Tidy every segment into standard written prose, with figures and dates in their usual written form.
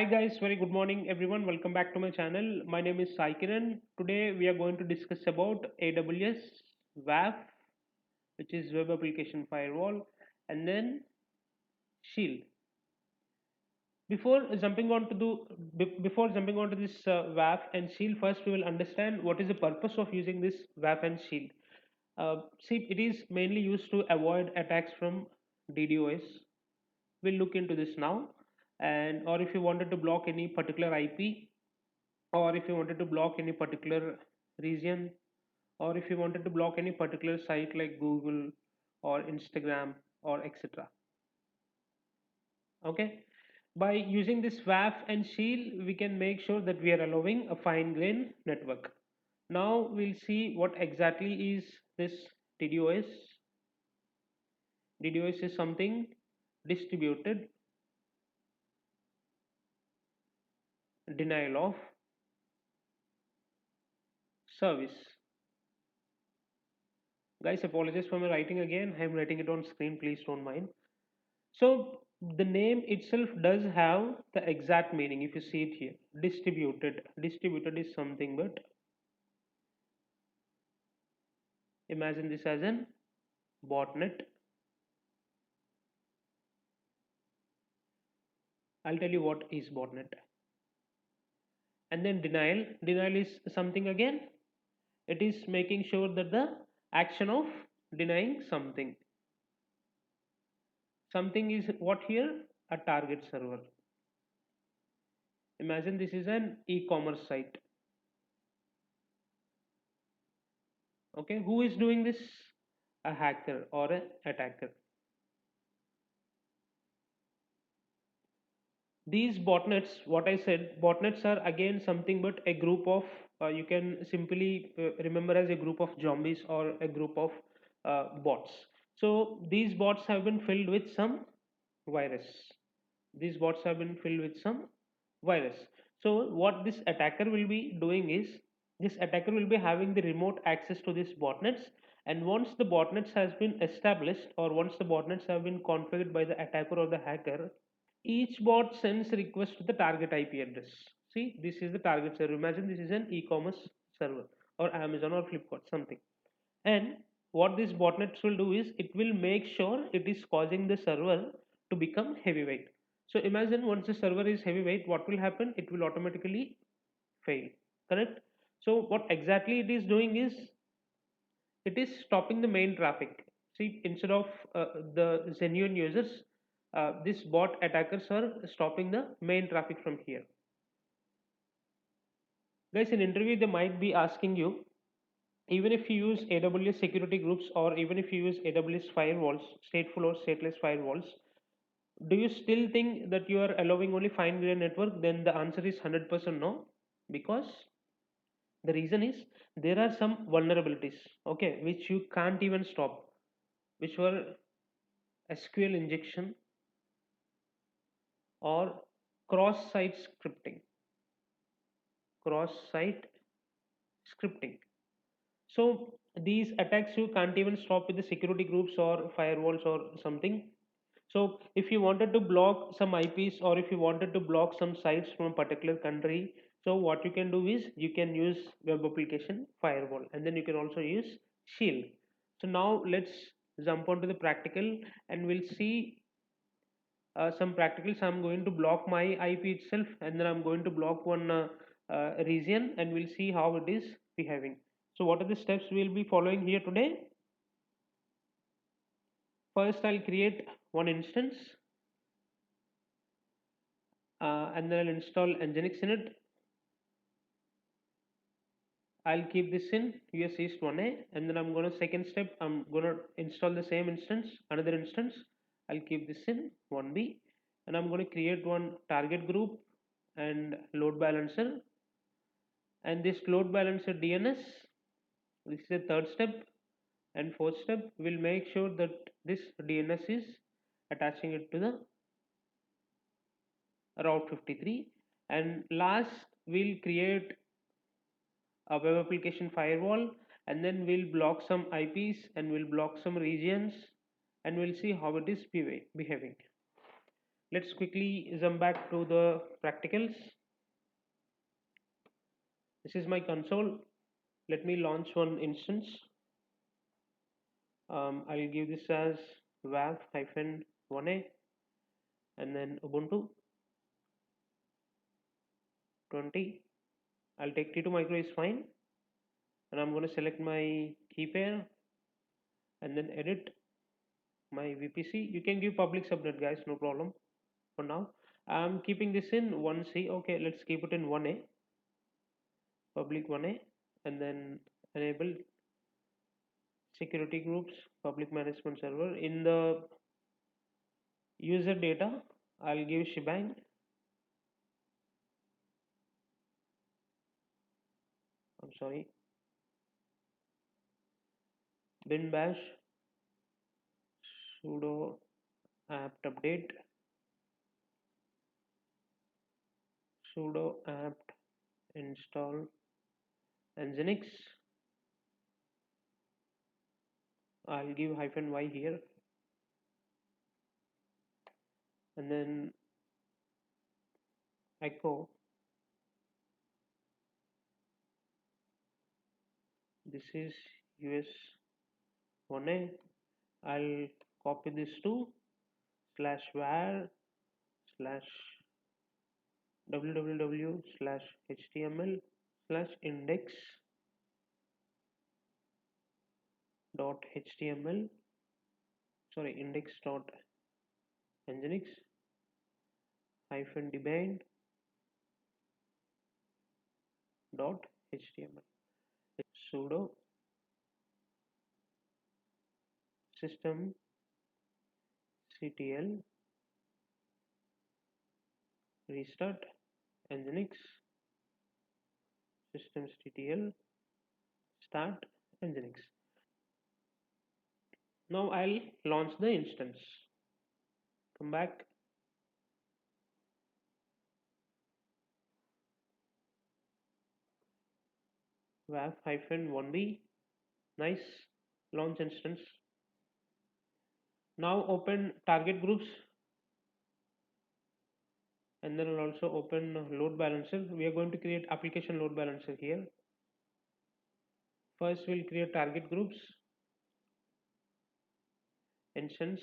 Hi guys, very good morning everyone. Welcome back to my channel. My name is Sai Kiran. Today we are going to discuss about AWS WAF, which is Web Application Firewall, and then Shield. Before jumping onto this WAF and Shield, first we will understand what is the purpose of using this WAF and Shield. See, it is mainly used to avoid attacks from DDoS. We'll look into this now, and or if you wanted to block any particular IP, or if you wanted to block any particular region, or if you wanted to block any particular site like Google or Instagram or etc. Okay, by using this WAF and Shield, we can make sure that we are allowing a fine-grained network. Now we'll see what exactly is this DDoS. DDoS is something distributed denial of service. Guys, apologize for my writing again. I'm writing it on screen, please don't mind. So the name itself does have the exact meaning. If you see it here, distributed. Distributed is something, but imagine this as an botnet. I'll tell you what is botnet. And then denial. Denial is something again. It is making sure that the action of denying something. Something is what here? A target server. Imagine this is an e-commerce site. Okay, who is doing this? A hacker or an attacker. These botnets, what I said, botnets are again something but a group of, you can simply remember as a group of zombies or a group of bots. So these bots have been filled with some virus. These bots have been filled with some virus. So what this attacker will be doing is, this attacker will be having the remote access to these botnets, and once the botnets has been established, or once the botnets have been configured by the attacker or the hacker, each bot sends request to the target IP address. See, this is the target server. Imagine this is an e-commerce server or Amazon or Flipkart, something. And what these botnets will do is it will make sure it is causing the server to become heavyweight. So imagine once the server is heavyweight, what will happen? It will automatically fail. Correct? So what exactly it is doing is it is stopping the main traffic. See, instead of the genuine users, this bot attackers are stopping the main traffic from here. Guys, in interview they might be asking you, even if you use AWS security groups, or even if you use AWS firewalls, stateful or stateless firewalls, do you still think that you are allowing only fine-grained network? Then the answer is 100% no, because the reason is there are some vulnerabilities, okay, which you can't even stop, which were SQL injection or cross-site scripting. Cross-site scripting. So these attacks you can't even stop with the security groups or firewalls or something. So if you wanted to block some IPs, or if you wanted to block some sites from a particular country, so what you can do is you can use web application firewall, and then you can also use Shield. So now let's jump onto the practical, and we'll see some practicals. I'm going to block my IP itself, and then I'm going to block one region, and we'll see how it is behaving. So what are the steps we'll be following here today? First, I'll create one instance, and then I'll install Nginx in it. I'll keep this in US East 1A, and then I'm gonna second step, I'm gonna install the same instance, another instance. I'll keep this in 1B, and I'm gonna create one target group and load balancer, and this load balancer DNS. This is the third step, and fourth step will make sure that this DNS is attaching it to the route 53, and last we'll create a web application firewall, and then we'll block some IPs, and we'll block some regions, and we'll see how it is behaving. Let's quickly jump back to the practicals. This is my console. Let me launch one instance. I'll give this as WAF-1A and then Ubuntu 20. I'll take T2 micro is fine, and I'm going to select my key pair and then edit my VPC. You can give public subnet, guys, no problem. For now, I'm keeping this in 1C. Okay, let's keep it in 1A, public 1A, and then enable security groups, public management server. In the user data, I'll give shebang. I'm sorry, bin bash sudo apt update sudo apt install nginx. I'll give -y here, and then echo. This is US 1A. I'll copy this to /var slash www slash html slash index dot html, sorry, index dot nginx hyphen debind dot html. Sudo system ctl restart nginx systemctl start nginx. Now I'll launch the instance. Come back. WAF-1B. Nice. Launch instance. Now open target groups, and then I'll also open load balancer. We are going to create application load balancer here. First we'll create target groups, instance,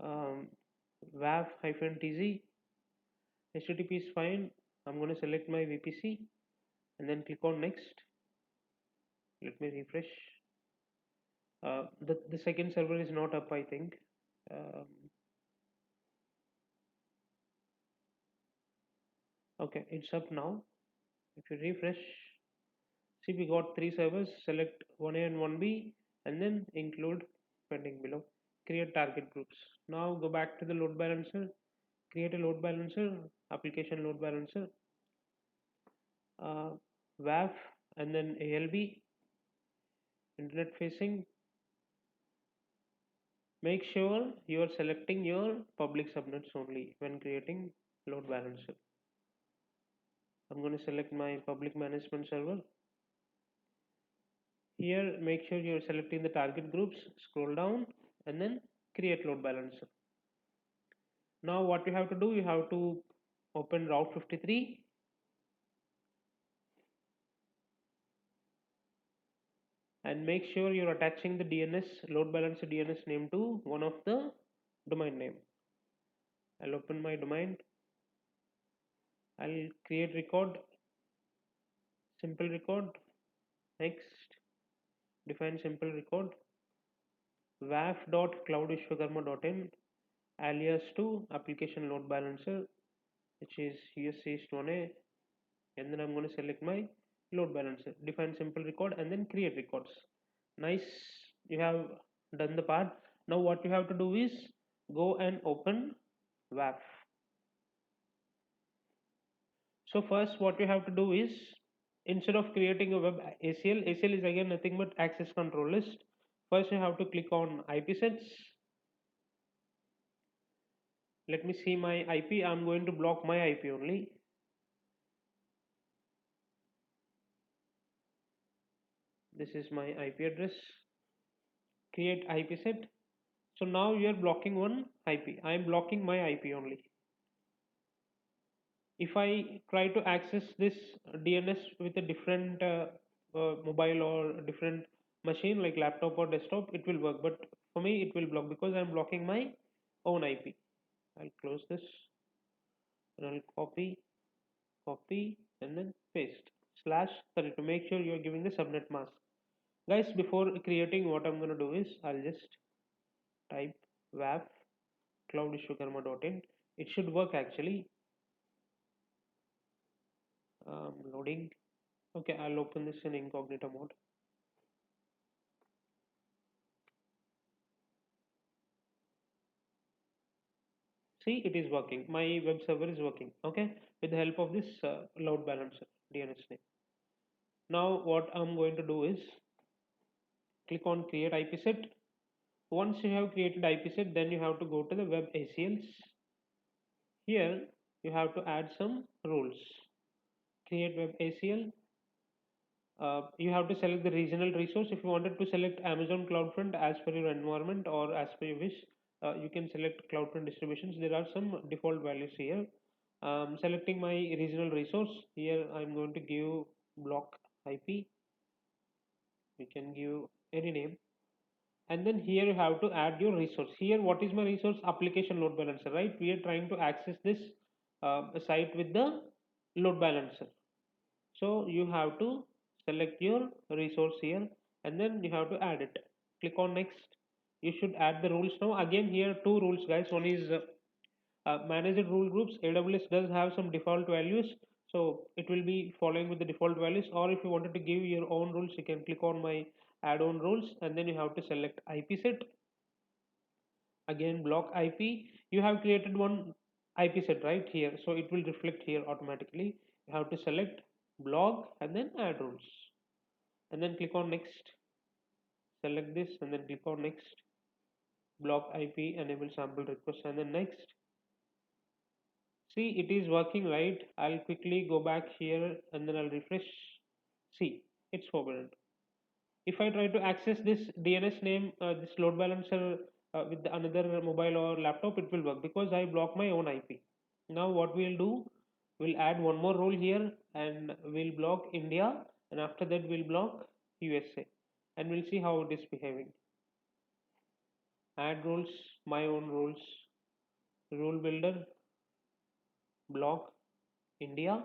WAF-tz. HTTP is fine. I'm going to select my VPC and then click on next. Let me refresh. The second server is not up, I think. Okay, it's up now. If you refresh, see, we got 3 servers. Select 1A and 1B and then include pending below. Create target groups. Now go back to the load balancer. Create a load balancer, application load balancer, WAF, and then ALB, internet facing. Make sure you are selecting your public subnets only when creating load balancer. I'm going to select my public management server. Here, make sure you're selecting the target groups, scroll down, and then create load balancer. Now what you have to do, you have to open Route 53. And make sure you're attaching the DNS, load balancer DNS name to one of the domain name. I'll open my domain. I'll create record, simple record, next, define simple record, waf.cloudvishwakarma.in, alias to application load balancer, which is US East 1A, and then I'm going to select my load balancer, define simple record, and then create records. Nice, you have done the part. Now what you have to do is go and open WAF. So first what you have to do is, instead of creating a web ACL, ACL is again nothing but access control list. First you have to click on Ipsets. Let me see my IP. I'm going to block my IP only. This is my IP address. Create IP set. So now you are blocking one IP. I am blocking my IP only. If I try to access this DNS with a different mobile or different machine like laptop or desktop, it will work. But for me, it will block because I'm blocking my own IP. I'll close this and I'll copy, and then paste. Slash, sorry, to make sure you're giving the subnet mask. Guys, before creating, what I'm going to do is I'll just type WAF cloud.vishwakarma.in. It should work actually. Loading. Okay, I'll open this in incognito mode. See, it is working. My web server is working. Okay, with the help of this load balancer DNS name. Now, what I'm going to do is click on create IP set. Once you have created IP set, then you have to go to the web ACLs. Here, you have to add some rules. Create web ACL. You have to select the regional resource. If you wanted to select Amazon CloudFront as per your environment or as per your wish, you can select CloudFront distributions. There are some default values here. Selecting my regional resource. Here I'm going to give block IP. We can give any name. And then here you have to add your resource. Here, what is my resource? Application load balancer, right? We are trying to access this site with the load balancer. So you have to select your resource here and then you have to add it. Click on next. You should add the rules now. Again, here two rules, guys. One is managed rule groups. AWS does have some default values, so it will be following with the default values. Or if you wanted to give your own rules, you can click on my add-on rules and then you have to select IP set. Again, block IP. You have created one IP set right here, so it will reflect here automatically. You have to select block and then add rules and then click on next. Select this and then click on next. Block IP, enable sample request and then next. See, it is working right. I'll quickly go back here and then I'll refresh. See, it's forbidden. If I try to access this DNS name, this load balancer with another mobile or laptop, it will work because I block my own IP. Now what we'll do, we'll add one more role here and we'll block India, and after that we'll block USA, and we'll see how it is behaving. Add rules, my own rules, rule builder, block India.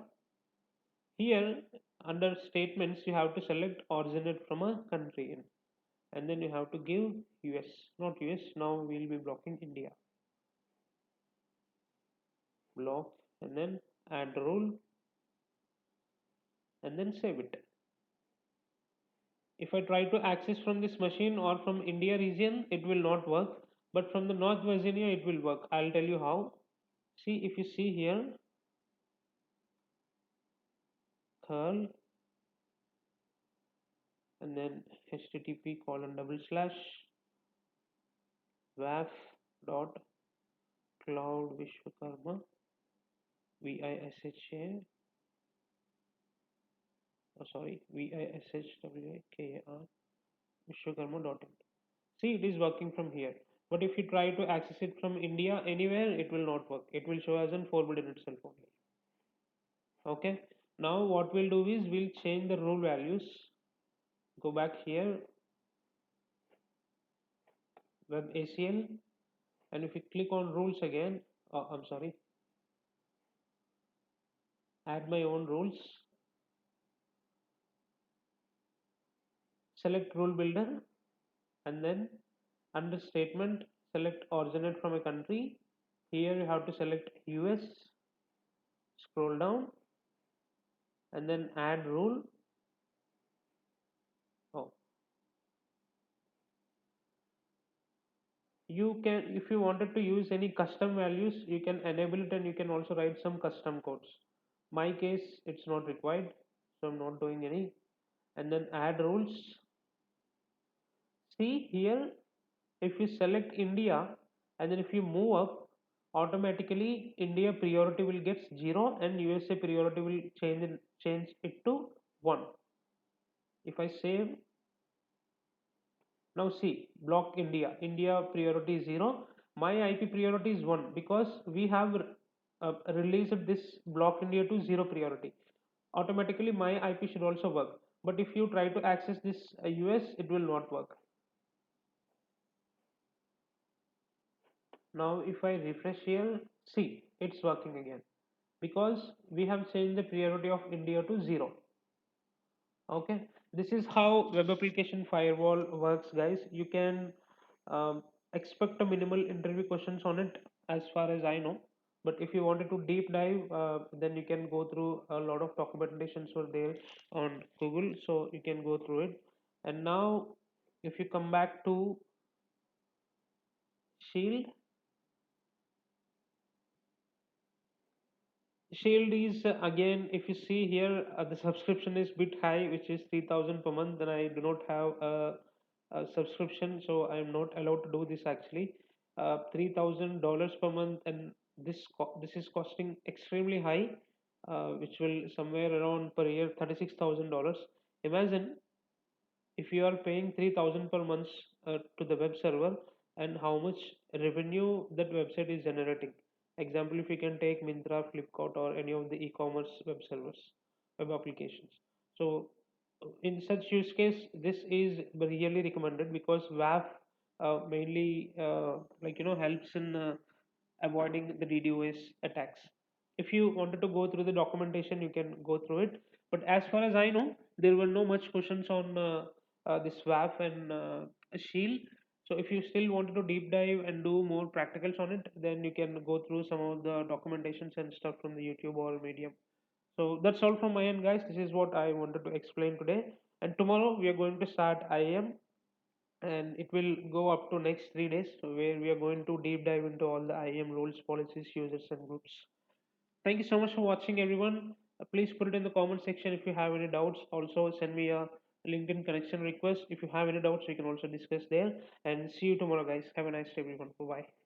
Here under statements you have to select originate from a country in, and then you have to give US, not US. Now we'll be blocking India. Block and then add rule and then save it. If I try to access from this machine or from India region, it will not work, but from the North Virginia it will work. I'll tell you how. See, if you see here, curl and then http colon double slash waf dot cloud vishwakarma visha vishwakar vishwakarma.in. See, it is working from here. But if you try to access it from India anywhere, it will not work. It will show as an forbidden itself only. Okay. Now what we'll do is we'll change the rule values. Go back here, web ACL, and if you click on rules again, I'm sorry, add my own rules. Select rule builder, and then under statement, select originate from a country. Here you have to select US. Scroll down, and then add rule. Oh, you can, if you wanted to use any custom values, you can enable it and you can also write some custom codes. My case, it's not required, so I'm not doing any. And then add rules. See here, if you select India and then if you move up, automatically India priority will get 0 and USA priority will change it to 1. If I save, Now see, block India. India priority is 0. My IP priority is 1 because we have released this block India to 0 priority. Automatically my IP should also work. But if you try to access this US, it will not work. Now if I refresh here, see, it's working again because we have changed the priority of India to 0. Okay, this is how web application firewall works, guys. You can expect a minimal interview questions on it, as far as I know. But if you wanted to deep dive, then you can go through a lot of documentations for there on Google, so you can go through it. And now if you come back to Shield, Shield is again, if you see here, the subscription is bit high, which is 3,000 per month. Then I do not have a subscription, so I am not allowed to do this actually. $3,000 per month, and this is costing extremely high, which will somewhere around per year $36,000. Imagine if you are paying 3,000 per month to the web server, and how much revenue that website is generating. Example, if you can take Mintra, Flipkart, or any of the e-commerce web servers, web applications. So in such use case, this is really recommended because WAF mainly helps in avoiding the DDoS attacks. If you wanted to go through the documentation, you can go through it. But as far as I know, there were no much questions on this WAF and Shield. So if you still wanted to deep dive and do more practicals on it, then you can go through some of the documentations and stuff from the YouTube or Medium. So that's all from my end, guys. This is what I wanted to explain today. And tomorrow we are going to start IAM, and it will go up to next 3 days, where we are going to deep dive into all the IAM rules, policies, users, and groups. Thank you so much for watching, everyone. Please put it in the comment section if you have any doubts. Also, send me a LinkedIn connection request if you have any doubts. We can also discuss there. And see you tomorrow, guys. Have a nice day, everyone. Bye bye.